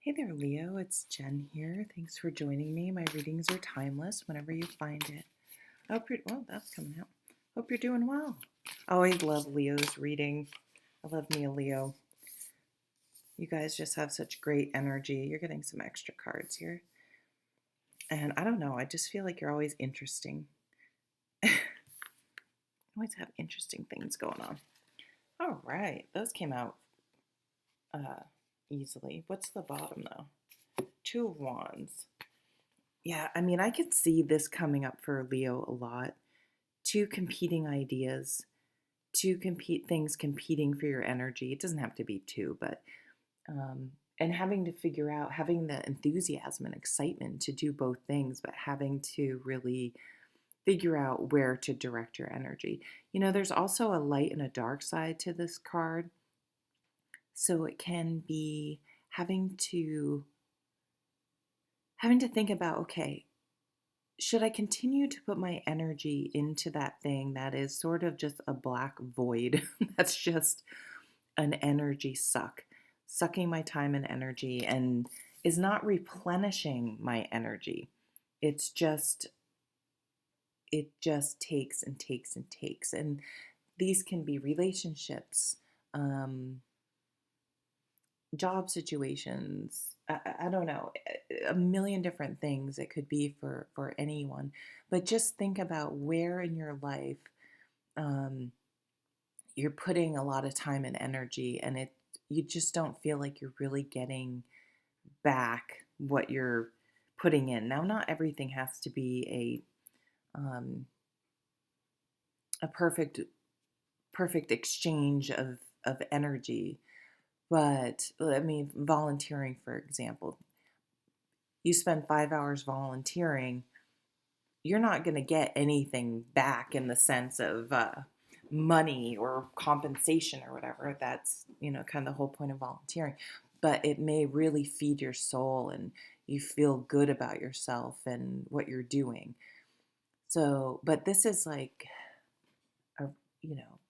Hey there, Leo. It's Jen here. Thanks for joining me. My readings are timeless whenever you find it. I hope you're, well, that's coming out. Hope you're doing well. I always love Leo's reading. I love me a Leo. You guys just have such great energy. You're getting some extra cards here. And I don't know, I just feel like you're always interesting. Always have interesting things going on. All right, those came out uh, easily. What's the bottom though? Two of Wands. Yeah, I mean, I could see this coming up for Leo a lot. Two competing ideas, two compete things competing for your energy. It doesn't have to be two, but and having to figure out having the enthusiasm and excitement to do both things, but having to really figure out where to direct your energy. You know, there's also a light and a dark side to this card. So it can be having to having to think about, okay, should I continue to put my energy into that thing that is sort of just a black void? That's just an energy suck, sucking my time and energy and is not replenishing my energy. It's just, it just takes and takes and takes. And these can be relationships, um, job situations. I don't know, a million different things it could be for anyone. But just think about where in your life um, you're putting a lot of time and energy, and it you just don't feel like you're really getting back what you're putting in. Now, not everything has to be a perfect exchange of energy. But I mean, volunteering, for example, you spend 5 hours volunteering, you're not going to get anything back in the sense of money or compensation or whatever. That's, kind of the whole point of volunteering. But it may really feed your soul and you feel good about yourself and what you're doing. So, but this is like a,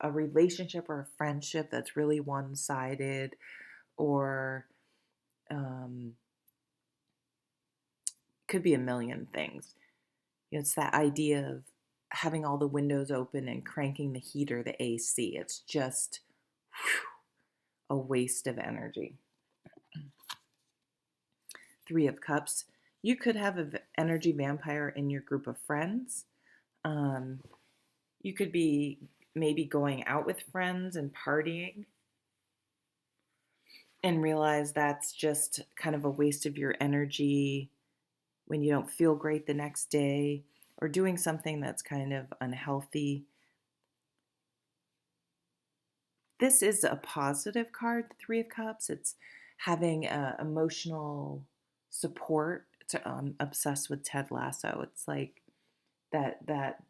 a relationship or a friendship that's really one sided, or um, could be a million things. It's that idea of having all the windows open and cranking the heater, the AC. It's just a waste of energy. Three of Cups. You could have an energy vampire in your group of friends. Um, you could be maybe going out with friends and partying and realize that's just kind of a waste of your energy when you don't feel great the next day, or doing something that's kind of unhealthy. This is a positive card, the Three of Cups. It's having emotional support. I'm obsessed with Ted Lasso. It's like that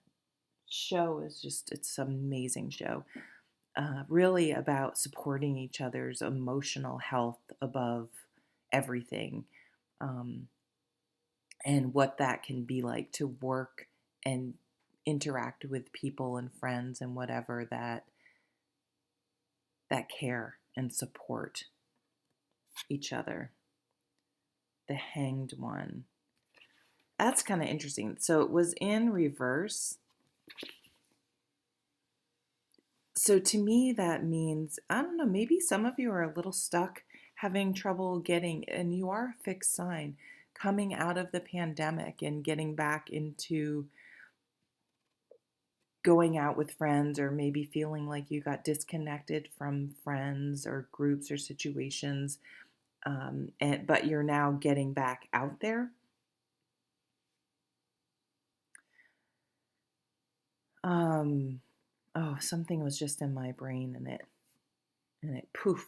show is just, it's an amazing show. Really about supporting each other's emotional health above everything, um, and what that can be like to work and interact with people and friends and whatever that care and support each other. The Hanged One. That's kind of interesting. So it was in reverse. So to me, that means, I don't know, maybe some of you are a little stuck, having trouble getting, and you are a fixed sign, coming out of the pandemic and getting back into going out with friends, or maybe feeling like you got disconnected from friends or groups or situations, but you're now getting back out there. Um, oh, something was just in my brain and it poof.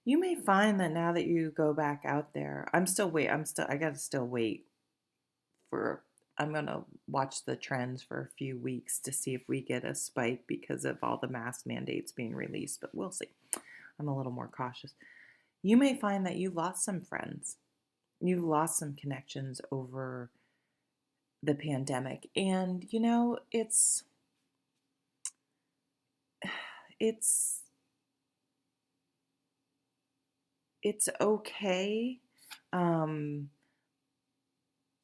You may find that now that you go back out there, I gotta still wait for, I'm gonna watch the trends for a few weeks to see if we get a spike because of all the mask mandates being released, but we'll see. I'm a little more cautious. You may find that you lost some friends. You've lost some connections over the pandemic. And it's it's okay. Um,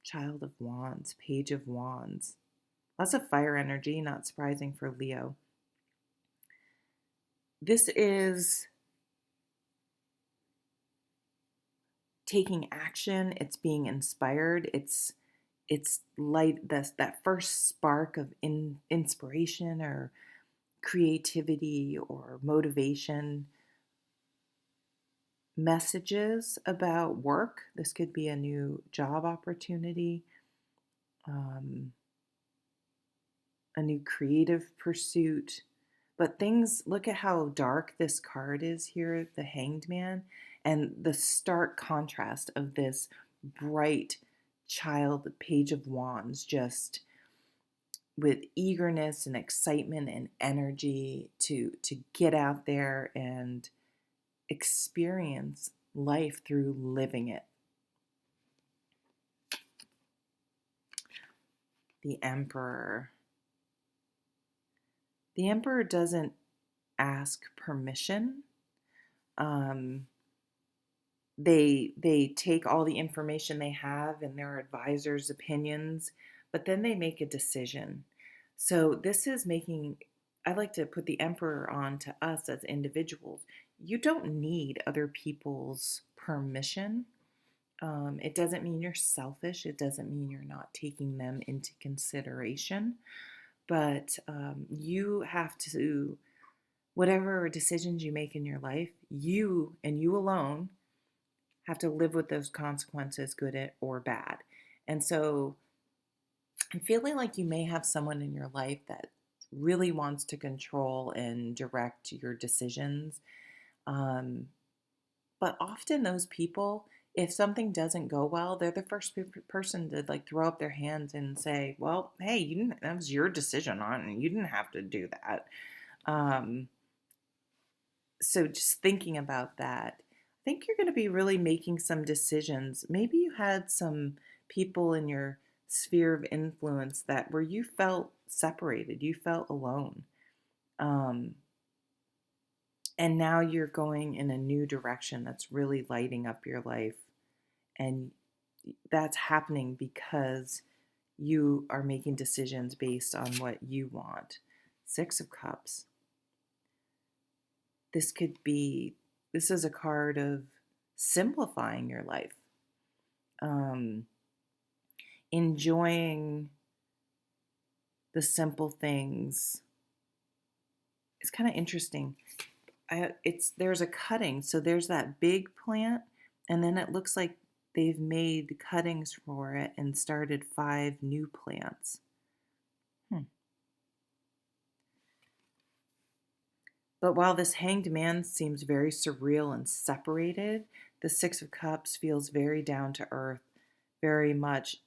Child of Wands, Page of Wands. Lots of fire energy, not surprising for Leo. This is taking action, it's being inspired, it's light this that first spark of inspiration or creativity or motivation. Messages about work. This could be a new job opportunity, um, a new creative pursuit. But things, look at how dark this card is here, the Hanged Man, and the stark contrast of this bright child, Page of Wands, just with eagerness and excitement and energy to get out there and experience life through living it. The Emperor. The Emperor doesn't ask permission. Um, they take all the information they have and their advisors' opinions, but then they make a decision. So this is making, I like to put the Emperor on to us as individuals. You don't need other people's permission. It doesn't mean you're selfish. It doesn't mean you're not taking them into consideration. But you have to, whatever decisions you make in your life, you and you alone have to live with those consequences, good or bad. And so I'm feeling like you may have someone in your life that really wants to control and direct your decisions. Um, but often those people, if something doesn't go well, they're the first person to like throw up their hands and say, "Well, hey, you didn't. That was your decision on, and you didn't have to do that." Um, so just thinking about that, I think you're going to be really making some decisions. Maybe you had some people in your sphere of influence that where you felt separated, you felt alone. Um, and now you're going in a new direction that's really lighting up your life. And that's happening because you are making decisions based on what you want. Six of Cups. This could be, this is a card of simplifying your life, um, enjoying the simple things. It's kind of interesting. There's a cutting, so there's that big plant, and then it looks like they've made cuttings for it and started 5 new plants. But while this Hanged Man seems very surreal and separated, the Six of Cups feels very down to earth, very much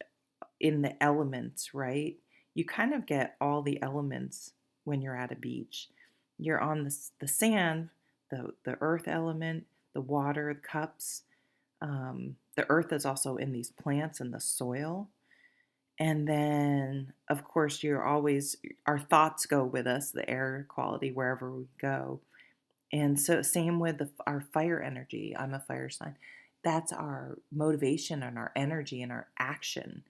in the elements, right? You kind of get all the elements when you're at a beach. You're on the sand, the earth element, the water, the cups. The earth is also in these plants and the soil. And then, of course, our thoughts go with us, the air quality, wherever we go. And so, same with our fire energy. I'm a fire sign. That's our motivation and our energy and our action.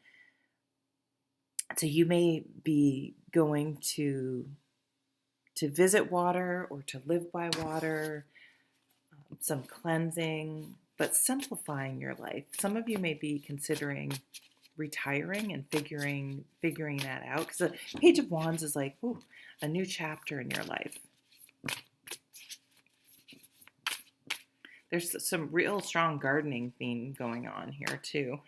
So you may be going to visit water or to live by water, some cleansing, but simplifying your life. Some of you may be considering retiring and figuring that out, because the Page of Wands is like, ooh, a new chapter in your life. There's some real strong gardening theme going on here too.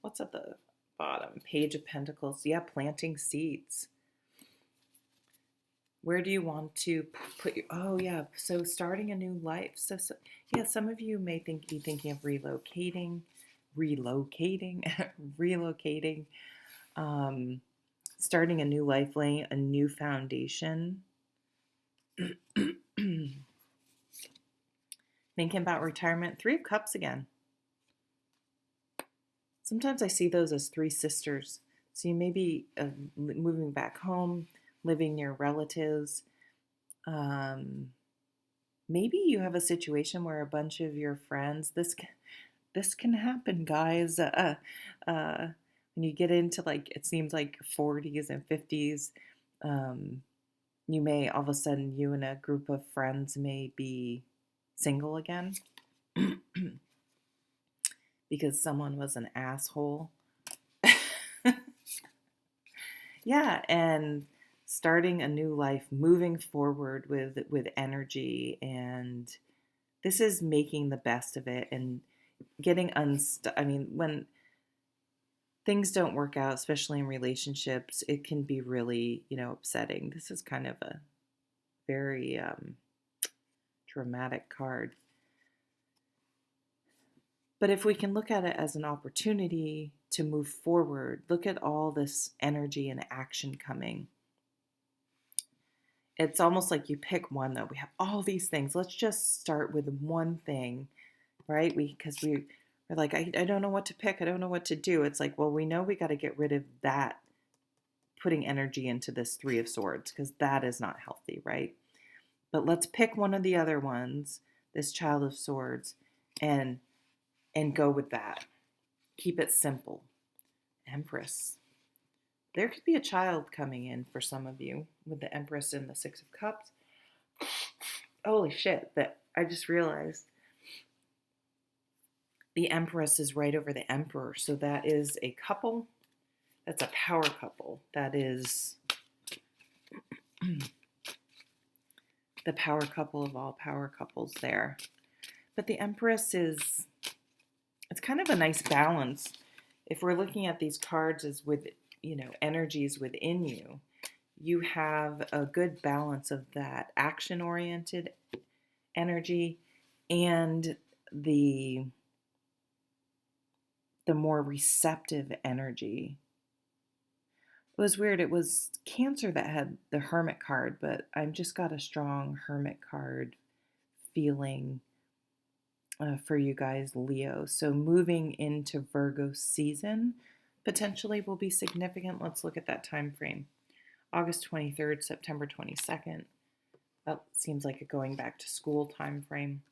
What's at the bottom? Page of Pentacles. Yeah, planting seeds. Where do you want to put your, oh yeah, so starting a new life. So yeah, some of you may be thinking of relocating, relocating, starting a new life, laying a new foundation. Thinking about retirement. 3 of Cups again. Sometimes I see those as 3 sisters. So you may be moving back home, living near relatives, maybe you have a situation where a bunch of your friends, this can happen, guys. Uh, when you get into like, it seems like 40s and 50s, um, you may all of a sudden, you and a group of friends may be single again because someone was an asshole. Yeah, and starting a new life, moving forward with energy, and this is making the best of it and getting unstuck. I mean, when things don't work out, especially in relationships, it can be really, upsetting. This is kind of a very dramatic card. But if we can look at it as an opportunity to move forward, look at all this energy and action coming. It's almost like you pick one, though. We have all these things. Let's just start with one thing, right? Because we're like, I don't know what to pick. I don't know what to do. It's like, well, we know we got to get rid of that, putting energy into this Three of Swords, because that is not healthy, right? But let's pick one of the other ones, this Child of Swords, and go with that. Keep it simple. Empress. There could be a child coming in for some of you with the Empress and the Six of Cups. Holy shit, that I just realized the Empress is right over the Emperor. So that is a couple. That's a power couple. That is the power couple of all power couples there. But the Empress is, it's kind of a nice balance. If we're looking at these cards as with, energies within you, you have a good balance of that action-oriented energy and the more receptive energy. It was weird. It was Cancer that had the Hermit card, but I've just got a strong Hermit card feeling for you guys, Leo. So moving into Virgo season potentially will be significant. Let's look at that time frame. August 23rd, September 22nd. That seems like a going back to school time frame.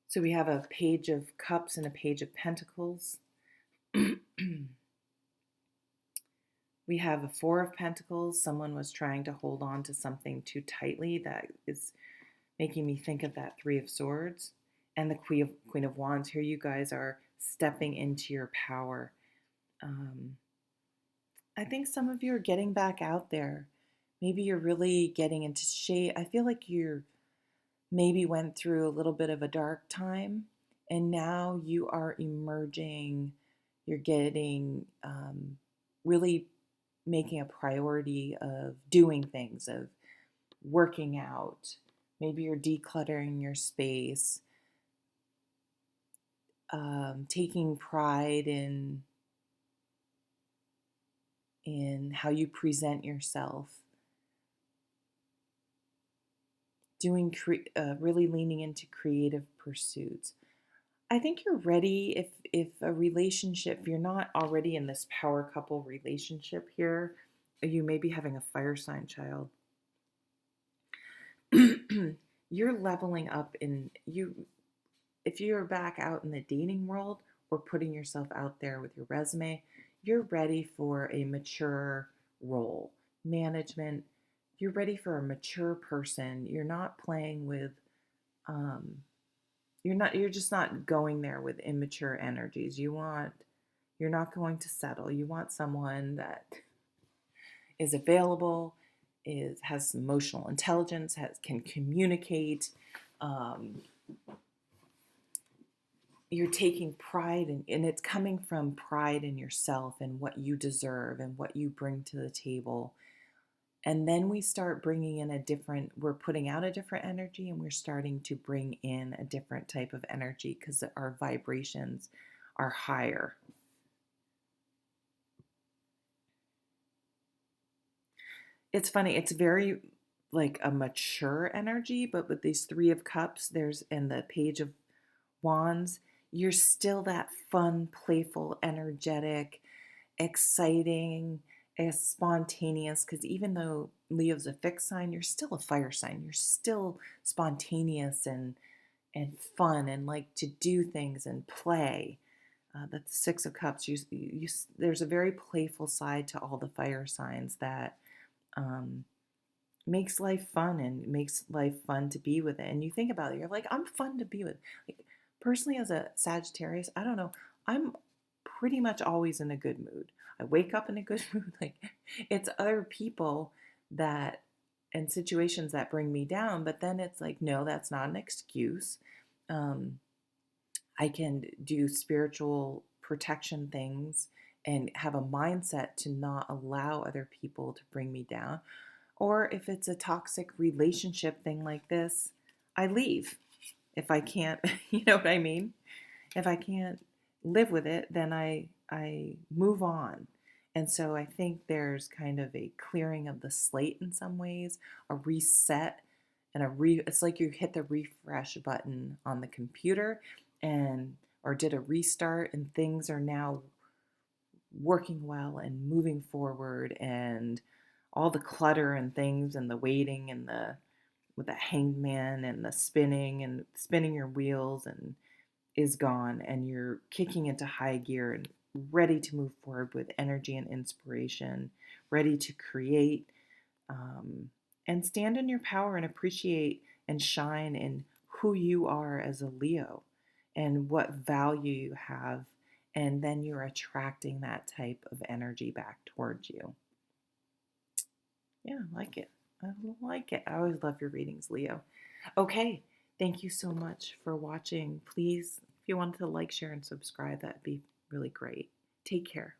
So we have a Page of Cups and a Page of Pentacles. We have a Four of Pentacles. Someone was trying to hold on to something too tightly. That is making me think of that Three of Swords. And the Queen of Wands. Here you guys are stepping into your power. I think some of you are getting back out there. Maybe you're really getting into shape. I feel like you're maybe went through a little bit of a dark time, and now you are emerging. You're getting really making a priority of doing things, of working out. Maybe you're decluttering your space, taking pride in how you present yourself, doing really leaning into creative pursuits. I think you're ready if a relationship, if you're not already in this power couple relationship here, you may be having a fire sign child. You're leveling up if you're back out in the dating world or putting yourself out there with your resume, you're ready for a mature role, management. You're ready for a mature person. You're not playing with you're just not going there with immature energies. You're not going to settle. You want someone that is available, has emotional intelligence, can communicate. You're taking pride and it's coming from pride in yourself and what you deserve and what you bring to the table. And then we start bringing in we're putting out a different energy, and we're starting to bring in a different type of energy because our vibrations are higher. It's funny, it's very like a mature energy, but with these Three of Cups, and the Page of Wands, you're still that fun, playful, energetic, exciting, spontaneous, because even though Leo's a fixed sign, you're still a fire sign. You're still spontaneous and fun and like to do things and play. That's Six of Cups. There's a very playful side to all the fire signs that um, makes life fun and makes life fun to be with it. And you think about it, you're like, I'm fun to be with. Like, personally, as a Sagittarius, I don't know, I'm pretty much always in a good mood. I wake up in a good mood. Like, it's other people that and situations that bring me down, but then it's like, no, that's not an excuse. Um, I can do spiritual protection things and have a mindset to not allow other people to bring me down. Or if it's a toxic relationship thing like this, I leave. If I can't, you know what I mean? If I can't live with it, then I move on. And so I think there's kind of a clearing of the slate in some ways, a reset and it's like you hit the refresh button on the computer and or did a restart and things are now working well and moving forward and all the clutter and things and the waiting and the with the hanged man and the spinning and spinning your wheels and is gone and you're kicking into high gear and ready to move forward with energy and inspiration, ready to create um, and stand in your power and appreciate and shine in who you are as a Leo and what value you have. And then you're attracting that type of energy back towards you. Yeah, I like it. I like it. I always love your readings, Leo. Okay, thank you so much for watching. Please, if you wanted to like, share, and subscribe, that'd be really great. Take care.